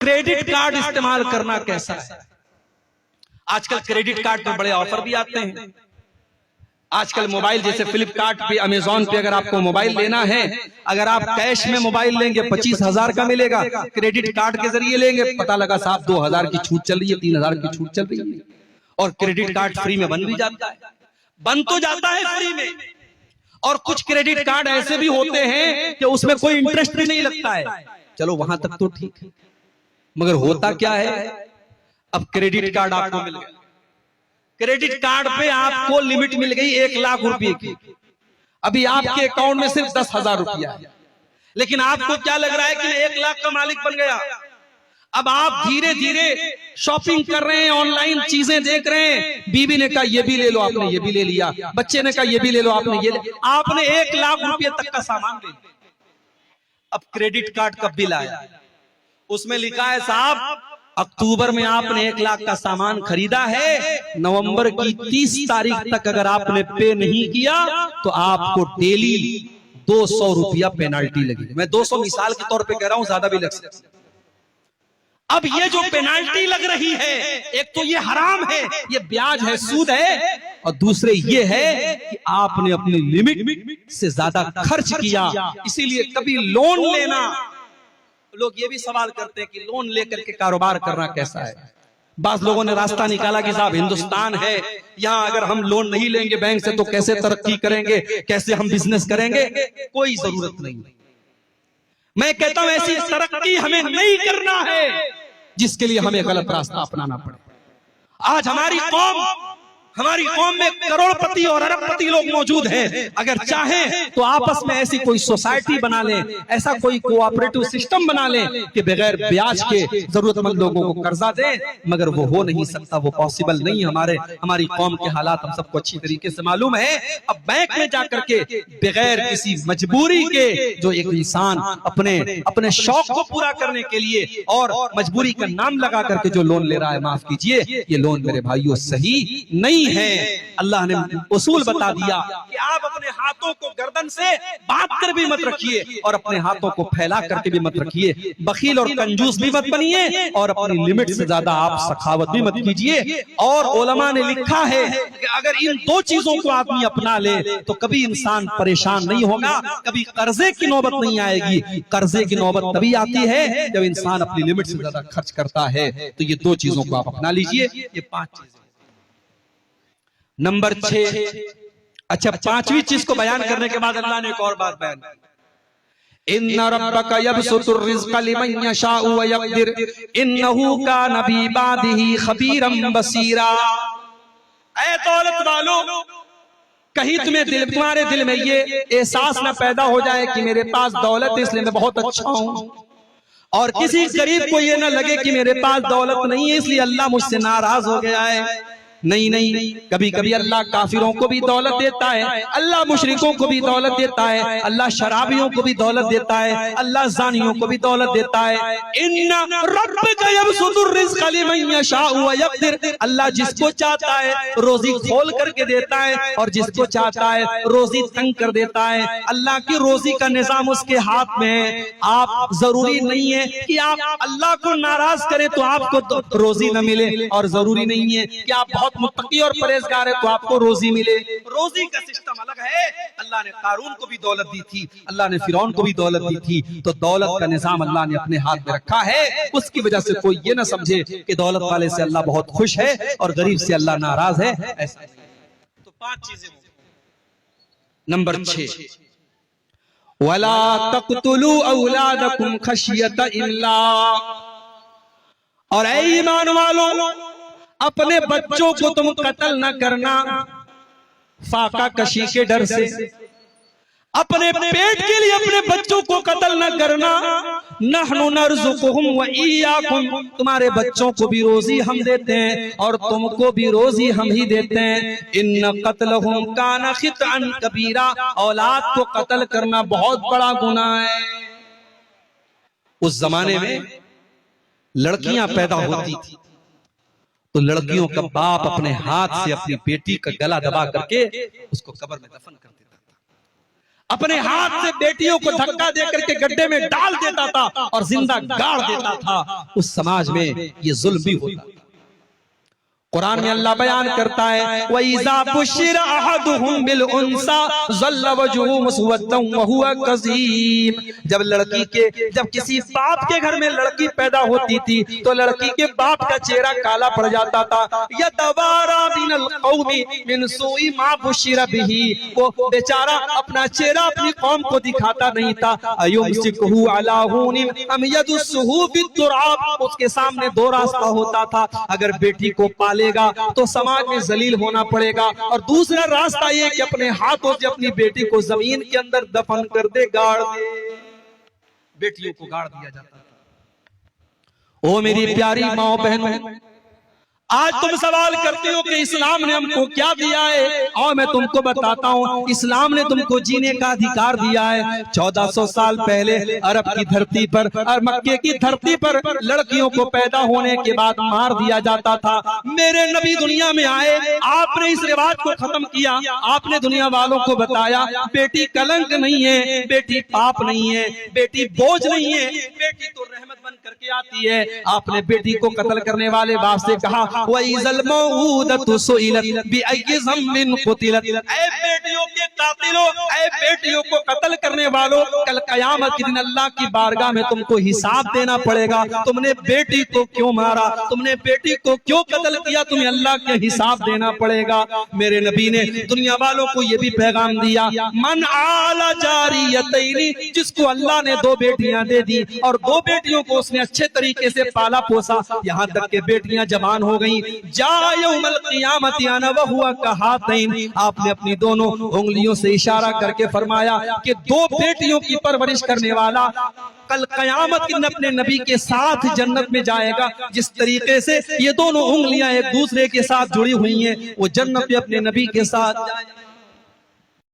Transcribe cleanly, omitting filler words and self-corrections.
Credit card इस्तेमाल करना कैसा है। आजकल क्रेडिट कार्ड पे बड़े ऑफर भी आते हैं। आजकल मोबाइल जैसे फ्लिपकार्ट पे, अमेजॉन पे अगर आपको मोबाइल लेना है, अगर आप कैश में मोबाइल लेंगे 25,000 का मिलेगा, क्रेडिट कार्ड के जरिए लेंगे पता लगा साहब 2,000 की छूट चल रही है, 3,000 की छूट चल रही है। और क्रेडिट कार्ड फ्री में बन भी जाता है, बन तो जाता है फ्री में। और कुछ क्रेडिट कार्ड ऐसे भी होते हैं कि उसमें कोई इंटरेस्ट भी नहीं लगता है। चलो वहां तक तो ठीक है, मगर होता क्या है, अब क्रेडिट कार्ड आपको मिल गया, क्रेडिट कार्ड पे आपको लिमिट मिल गई 1 लाख रुपए की। अभी आपके अकाउंट में सिर्फ 10,000 रुपया है, लेकिन आपको क्या लग रहा है कि 1 लाख का मालिक बन गया। अब आप धीरे धीरे शॉपिंग कर रहे हैं, ऑनलाइन चीजें देख रहे हैं। बीवी ने कहा ये भी ले लो, आपने ये भी ले लिया। बच्चे ने कहा ये भी ले लो, आपने ये ले, आपने 1 लाख रुपए तक का सामान ले लिया। अब क्रेडिट कार्ड का बिल आया, उसमें लिखा है साहब अक्टूबर में आपने 1 लाख का सामान खरीदा है, नवंबर की 30 तारीख तक अगर आपने पे नहीं किया तो आपको डेली 200 रुपया पेनाल्टी लगेगी। मैं 200 मिसाल के तौर पे कह रहा हूं, ज्यादा भी लग सकता है। अब ये जो पेनाल्टी लग रही है, एक तो ये हराम है, ये ब्याज है, सूद है, और दूसरे ये है कि आपने अपनी लिमिट से ज्यादा खर्च किया। इसीलिए कभी लोन लेना, लोग ये भी सवाल करते हैं कि लोन लेकर के कारोबार करना कैसा है। बास लोगों ने रास्ता निकाला कि साहब हिंदुस्तान है, यहाँ अगर हम लोन नहीं लेंगे बैंक से तो कैसे तरक्की करेंगे, कैसे हम बिजनेस करेंगे। कोई जरूरत नहीं। मैं कहता हूं ऐसी तरक्की हमें नहीं करना है जिसके लिए हमें गलत रास्ता अपनाना पड़े। आज हमारी कौम में करोड़पति और अरबपति लोग मौजूद हैं। अगर चाहें तो आपस में ऐसी कोई सोसाइटी बना लें, ऐसा कोई कोऑपरेटिव सिस्टम बना लें कि बगैर ब्याज के जरूरतमंद लोगों को कर्जा दें, मगर वो हो नहीं सकता, वो पॉसिबल नहीं। हमारी कौम के हालात हम सबको अच्छी तरीके से मालूम है। अब बैंक में जाकर के बगैर किसी मजबूरी के जो एक इंसान अपने शौक को पूरा करने के लिए और मजबूरी का नाम लगा करके जो लोन ले रहा है, माफ कीजिए, ये लोन मेरे भाइयों सही नहीं है। अल्लाह ने उसूल बता दिया कि आप अपने हाथों को गर्दन से बांध कर भी मत रखिए और अपने हाथों को फैला करके भी मत रखिए। बखील और कंजूस भी मत बनिए और अपनी लिमिट से ज्यादा आप सखावत भी मत कीजिए। और उलमा ने लिखा है कि अगर इन 2 चीजों को आदमी अपना ले तो कभी इंसान परेशान नहीं होगा, कभी कर्जे की नौबत नहीं आएगी। कर्जे की नौबत तभी आती है जब इंसान अपनी लिमिट से ज्यादा खर्च करता है। तो ये 2 चीजों को आप अपना लीजिए। ये 5 चीजें। नंबर 6, अच्छा 5वीं चीज को बयान करने के बाद अल्लाह ने एक और बात बयान की, इन्ना रब्बका यबसुतुर रिज़्क़ लिमन यशाउ व यक़दिर इन्नहु कान बिइबादिही खबीरन बसीरा। ऐ दौलत वालों, कहीं तुम्हारे दिल में ये एहसास न पैदा हो जाए कि मेरे पास दौलत है इसलिए मैं बहुत अच्छा हूं, और किसी गरीब को ये न लगे कि मेरे पास दौलत नहीं है इसलिए अल्लाह मुझसे नाराज हो गया है। नहीं, कभी कभी अल्लाह काफिरों को भी दौलत देता है, अल्लाह मुशरिकों को भी दौलत देता है, अल्लाह शराबियों को भी दौलत देता है, अल्लाह ज़ानियों को भी दौलत देता है। इन्ना रब्बका यबसुतुर रिज़्क़ लिमन यशाउ व यक़दिर, अल्लाह जिसको चाहता है रोजी खोल करके देता है और जिसको चाहता है रोजी तंग कर देता है। अल्लाह की रोजी का निजाम उसके हाथ में है। आप जरूरी नहीं है कि आप अल्लाह को नाराज करें तो आपको रोजी न मिले, और जरूरी नहीं है कि आप बहुत मुत्तकी और परहेजगार है तो आपको रोजी मिले। रोजी का सिस्टम अलग है। अल्लाह ने कारून को भी दौलत दी थी, अल्लाह ने फिरौन को भी दौलत दी थी। तो दौलत का निजाम अल्लाह ने अपने हाथ में रखा है। उसकी वजह से कोई ये ना समझे कि दौलत वाले से अल्लाह बहुत खुश है और गरीब से अल्लाह नाराज है, ऐसा। तो 5 चीजें। नंबर 6, वला तक़तुलू औलादकुम खशियत इम्लाक, और ऐ ईमान वालों, अपने बच्चों को तुम कत्ल न करना फाका कशी के डर से। अपने पेट के लिए अपने बच्चों को कत्ल न करना। नहनु नर्ज़ुकुहुम व इय्याकुम, तुम्हारे बच्चों को भी रोजी हम देते हैं और तुमको भी रोजी हम ही देते हैं। इन्न क़त्लहुम कान ख़ितअन कबीरा, औलाद को कत्ल करना बहुत बड़ा गुनाह है। उस जमाने में लड़कियां पैदा होती थी तो लड़कियों का बाप अपने हाथ से अपनी बेटी का गला दबा करके उसको कब्र में दफन कर देता था। अपने हाथ से बेटियों को धक्का देकर के गड्ढे में डाल देता था और जिंदा गाड़ देता था। उस समाज में ये जुल्म भी होता था। कुरान में अल्लाह बयान करता है वइज़ा बुशिरा अहदुहुम बिल उनसा ज़ल्ल वजहुहु मुस्वद्दन व हुवा कज़ीम। जब किसी बाप के घर में लड़की पैदा होती थी तो लड़की के बाप का चेहरा काला पड़ जाता था। यतवारा मिनल कौमी मिन सुई मा बुशिरा बिही। वो बेचारा अपना चेहरा अपनी कौम को दिखाता नहीं था। अयुमसिकुहु अला हुनिन अम यदुस्सुहु बित्तुराब। उसके सामने दो रास्ता होता था, अगर बेटी को पाले तो समाज में जलील होना पड़ेगा, और दूसरा रास्ता ये कि अपने हाथों से अपनी बेटी को जमीन के अंदर दफन कर दे, गाड़ दे। बेटियों को गाड़ दिया जाता था। ओ मेरी प्यारी माओ बहनों, आज तुम सवाल करते हो कि इस्लाम ने हमको क्या दिया है, और मैं तुमको बताता हूँ इस्लाम ने तुमको जीने का अधिकार दिया है। 1400 साल पहले अरब की धरती पर और मक्के की धरती पर लड़कियों को पैदा होने के बाद मार दिया जाता था। मेरे नबी दुनिया में आए, आपने इस रिवाज को खत्म किया। आपने दुनिया वालों को बताया बेटी कलंक नहीं है, बेटी पाप नहीं है, बेटी बोझ नहीं है, बेटी तो रहमत बन करके आती है। आपने बेटी को कत्ल करने वाले बाप से कहा वइज़ल मऊदतु सुइलत बिअय्यि ज़म्बिन क़ुतिलत। ऐ बेटियों के कातिलों, ऐ बेटियों को कत्ल करने वालों, कल कयामत के दिन अल्लाह की बारगाह में तुमको हिसाब देना पड़ेगा। तुमने बेटी को क्यों मारा, तुमने बेटी को क्यों कत्ल किया, तुम्हें अल्लाह के हिसाब देना पड़ेगा। मेरे नबी ने दुनिया वालों को ये भी पैगाम दिया, मन आला जारियतैनी, जिसको अल्लाह ने 2 बेटियां दे दी और 2 बेटियों को उसने अच्छे तरीके से पाला पोसा, यहाँ तक के बेटियां जवान हो गई। जा यौमल क़ियामति अना व हुवा कहातैन। आपने अपनी दोनों उंगलियों से इशारा करके फरमाया कि 2 बेटियों की परवरिश करने वाला कल कयामत के दिन अपने नबी के साथ जन्नत में जाएगा। जिस तरीके से ये दोनों उंगलियां एक दूसरे के साथ जुड़ी हुई हैं, वो जन्नत में अपने नबी के साथ जाएगा।